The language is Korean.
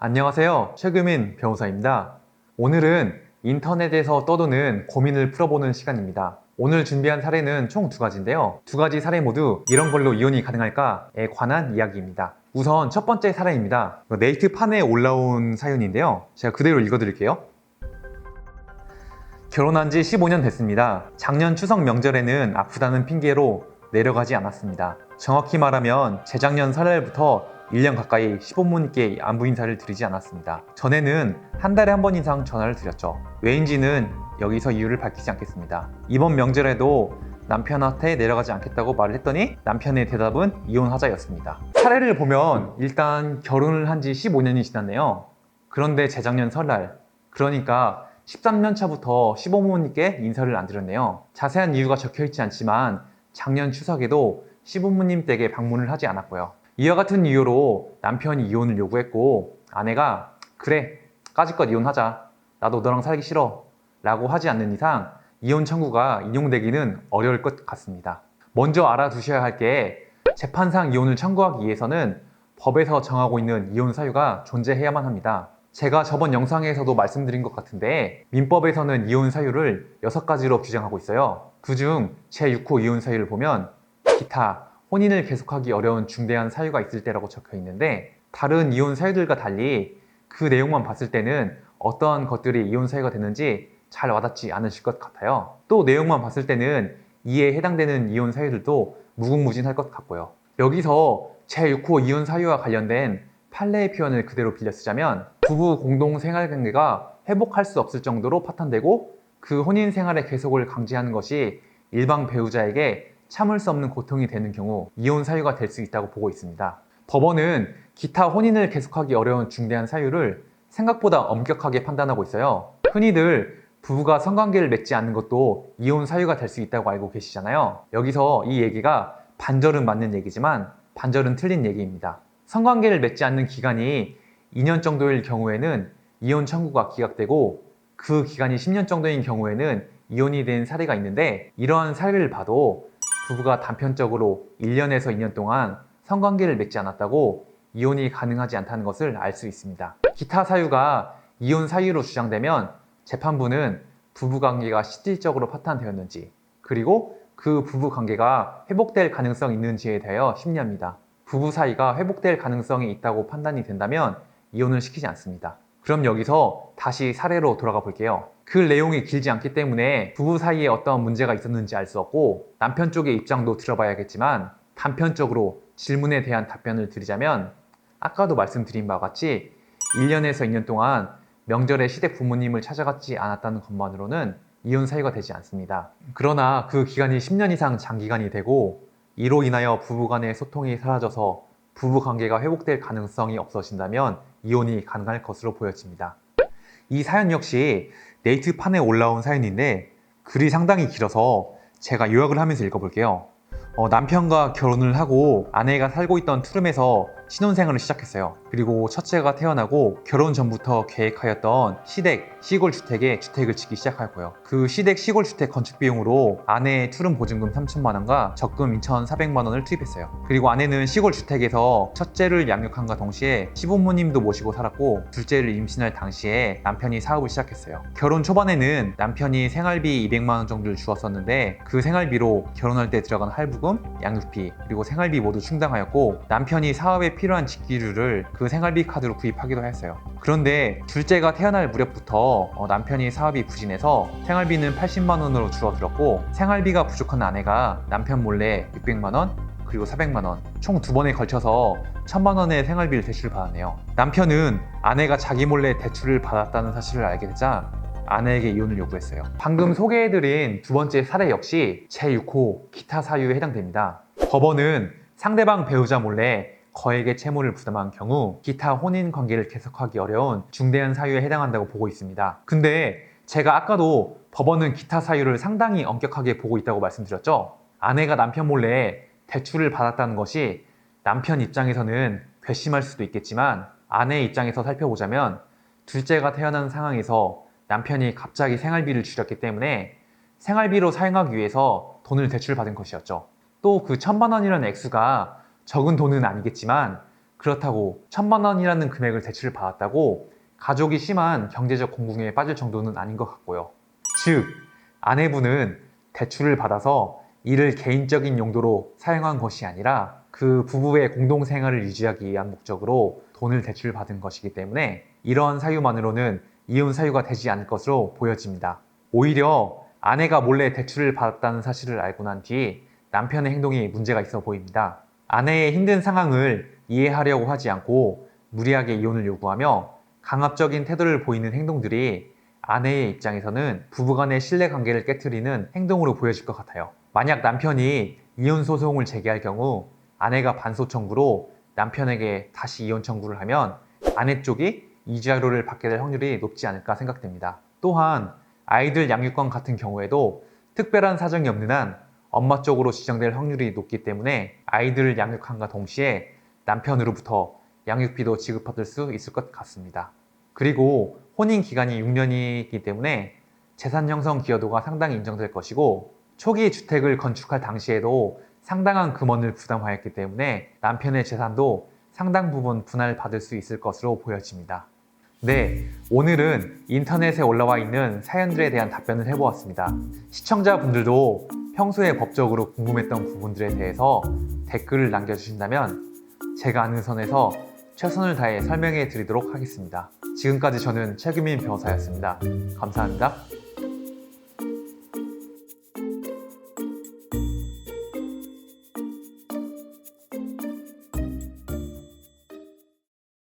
안녕하세요. 최규민 변호사입니다. 오늘은 인터넷에서 떠도는 고민을 풀어보는 시간입니다. 오늘 준비한 사례는 총 두 가지인데요. 두 가지 사례 모두 이런 걸로 이혼이 가능할까에 관한 이야기입니다. 우선 첫 번째 사례입니다. 네이트판에 올라온 사연인데요. 제가 그대로 읽어드릴게요. 결혼한 지 15년 됐습니다. 작년 추석 명절에는 아프다는 핑계로 내려가지 않았습니다. 정확히 말하면 재작년 설날부터 1년 가까이 시부모님께 안부 인사를 드리지 않았습니다. 전에는 한 달에 한 번 이상 전화를 드렸죠. 왜인지는 여기서 이유를 밝히지 않겠습니다. 이번 명절에도 남편한테 내려가지 않겠다고 말을 했더니 남편의 대답은 이혼하자였습니다. 사례를 보면 일단 결혼을 한 지 15년이 지났네요. 그런데 재작년 설날, 그러니까 13년 차부터 시부모님께 인사를 안 드렸네요. 자세한 이유가 적혀있지 않지만 작년 추석에도 시부모님 댁에 방문을 하지 않았고요. 이와 같은 이유로 남편이 이혼을 요구했고 아내가 그래 까짓것 이혼하자 나도 너랑 살기 싫어 라고 하지 않는 이상 이혼 청구가 인용되기는 어려울 것 같습니다. 먼저 알아두셔야 할 게 재판상 이혼을 청구하기 위해서는 법에서 정하고 있는 이혼 사유가 존재해야만 합니다. 제가 저번 영상에서도 말씀드린 것 같은데 민법에서는 이혼 사유를 6가지로 규정하고 있어요. 그중 제6호 이혼 사유를 보면 기타, 혼인을 계속하기 어려운 중대한 사유가 있을 때라고 적혀 있는데 다른 이혼 사유들과 달리 그 내용만 봤을 때는 어떠한 것들이 이혼 사유가 되는지 잘 와닿지 않으실 것 같아요. 또 내용만 봤을 때는 이에 해당되는 이혼 사유들도 무궁무진할 것 같고요. 여기서 제6호 이혼 사유와 관련된 판례의 표현을 그대로 빌려 쓰자면 부부 공동 생활 관계가 회복할 수 없을 정도로 파탄되고 그 혼인 생활의 계속을 강제하는 것이 일방 배우자에게 참을 수 없는 고통이 되는 경우 이혼 사유가 될 수 있다고 보고 있습니다. 법원은 기타 혼인을 계속하기 어려운 중대한 사유를 생각보다 엄격하게 판단하고 있어요. 흔히들 부부가 성관계를 맺지 않는 것도 이혼 사유가 될 수 있다고 알고 계시잖아요. 여기서 이 얘기가 반절은 맞는 얘기지만 반절은 틀린 얘기입니다. 성관계를 맺지 않는 기간이 2년 정도일 경우에는 이혼 청구가 기각되고 그 기간이 10년 정도인 경우에는 이혼이 된 사례가 있는데 이러한 사례를 봐도 부부가 단편적으로 1년에서 2년 동안 성관계를 맺지 않았다고 이혼이 가능하지 않다는 것을 알 수 있습니다. 기타 사유가 이혼 사유로 주장되면 재판부는 부부관계가 실질적으로 파탄되었는지 그리고 그 부부관계가 회복될 가능성이 있는지에 대하여 심리합니다. 부부 사이가 회복될 가능성이 있다고 판단이 된다면 이혼을 시키지 않습니다. 그럼 여기서 다시 사례로 돌아가 볼게요. 그 내용이 길지 않기 때문에 부부 사이에 어떤 문제가 있었는지 알 수 없고 남편 쪽의 입장도 들어봐야겠지만 단편적으로 질문에 대한 답변을 드리자면 아까도 말씀드린 바와 같이 1년에서 2년 동안 명절에 시댁 부모님을 찾아가지 않았다는 것만으로는 이혼 사유가 되지 않습니다. 그러나 그 기간이 10년 이상 장기간이 되고 이로 인하여 부부간의 소통이 사라져서 부부관계가 회복될 가능성이 없어진다면 이혼이 가능할 것으로 보여집니다. 이 사연 역시 네이트판에 올라온 사연인데 글이 상당히 길어서 제가 요약을 하면서 읽어볼게요. 남편과 결혼을 하고 아내가 살고 있던 투룸에서 신혼생활을 시작했어요. 그리고 첫째가 태어나고 결혼 전부터 계획하였던 시댁, 시골주택에 주택을 짓기 시작하고요. 그 시댁, 시골주택 건축 비용으로 아내의 투룸 보증금 3천만 원과 적금 2,400만 원을 투입했어요. 그리고 아내는 시골주택에서 첫째를 양육함과 동시에 시부모님도 모시고 살았고 둘째를 임신할 당시에 남편이 사업을 시작했어요. 결혼 초반에는 남편이 생활비 200만 원 정도를 주었었는데 그 생활비로 결혼할 때 들어간 할부금, 양육비, 그리고 생활비 모두 충당하였고 남편이 사업에 필요한 직기류를 그 생활비 카드로 구입하기도 했어요. 그런데 둘째가 태어날 무렵부터 남편이 사업이 부진해서 생활비는 80만 원으로 줄어들었고 생활비가 부족한 아내가 남편 몰래 600만 원 그리고 400만 원 총 2번에 걸쳐서 1000만 원의 생활비를 대출받았네요. 남편은 아내가 자기 몰래 대출을 받았다는 사실을 알게 되자 아내에게 이혼을 요구했어요. 방금 소개해드린 두 번째 사례 역시 제6호 기타 사유에 해당됩니다. 법원은 상대방 배우자 몰래 거액의 채무를 부담한 경우 기타 혼인 관계를 계속하기 어려운 중대한 사유에 해당한다고 보고 있습니다. 근데 제가 아까도 법원은 기타 사유를 상당히 엄격하게 보고 있다고 말씀드렸죠? 아내가 남편 몰래 대출을 받았다는 것이 남편 입장에서는 괘씸할 수도 있겠지만 아내 입장에서 살펴보자면 둘째가 태어난 상황에서 남편이 갑자기 생활비를 줄였기 때문에 생활비로 사용하기 위해서 돈을 대출받은 것이었죠. 또 그 1000만 원이라는 액수가 적은 돈은 아니겠지만 그렇다고 1,000만 원이라는 금액을 대출을 받았다고 가족이 심한 경제적 공궁에 빠질 정도는 아닌 것 같고요. 즉, 아내분은 대출을 받아서 이를 개인적인 용도로 사용한 것이 아니라 그 부부의 공동생활을 유지하기 위한 목적으로 돈을 대출받은 것이기 때문에 이런 사유만으로는 이혼 사유가 되지 않을 것으로 보여집니다. 오히려 아내가 몰래 대출을 받았다는 사실을 알고 난 뒤 남편의 행동이 문제가 있어 보입니다. 아내의 힘든 상황을 이해하려고 하지 않고 무리하게 이혼을 요구하며 강압적인 태도를 보이는 행동들이 아내의 입장에서는 부부간의 신뢰관계를 깨트리는 행동으로 보여질 것 같아요. 만약 남편이 이혼 소송을 제기할 경우 아내가 반소 청구로 남편에게 다시 이혼 청구를 하면 아내 쪽이 이자료를 받게 될 확률이 높지 않을까 생각됩니다. 또한 아이들 양육권 같은 경우에도 특별한 사정이 없는 한 엄마 쪽으로 지정될 확률이 높기 때문에 아이들을 양육함과 동시에 남편으로부터 양육비도 지급받을 수 있을 것 같습니다. 그리고 혼인 기간이 6년이기 때문에 재산 형성 기여도가 상당히 인정될 것이고 초기 주택을 건축할 당시에도 상당한 금원을 부담하였기 때문에 남편의 재산도 상당 부분 분할받을 수 있을 것으로 보여집니다. 네, 오늘은 인터넷에 올라와 있는 사연들에 대한 답변을 해보았습니다. 시청자분들도 평소에 법적으로 궁금했던 부분들에 대해서 댓글을 남겨주신다면 제가 아는 선에서 최선을 다해 설명해 드리도록 하겠습니다. 지금까지 저는 최규민 변호사였습니다. 감사합니다.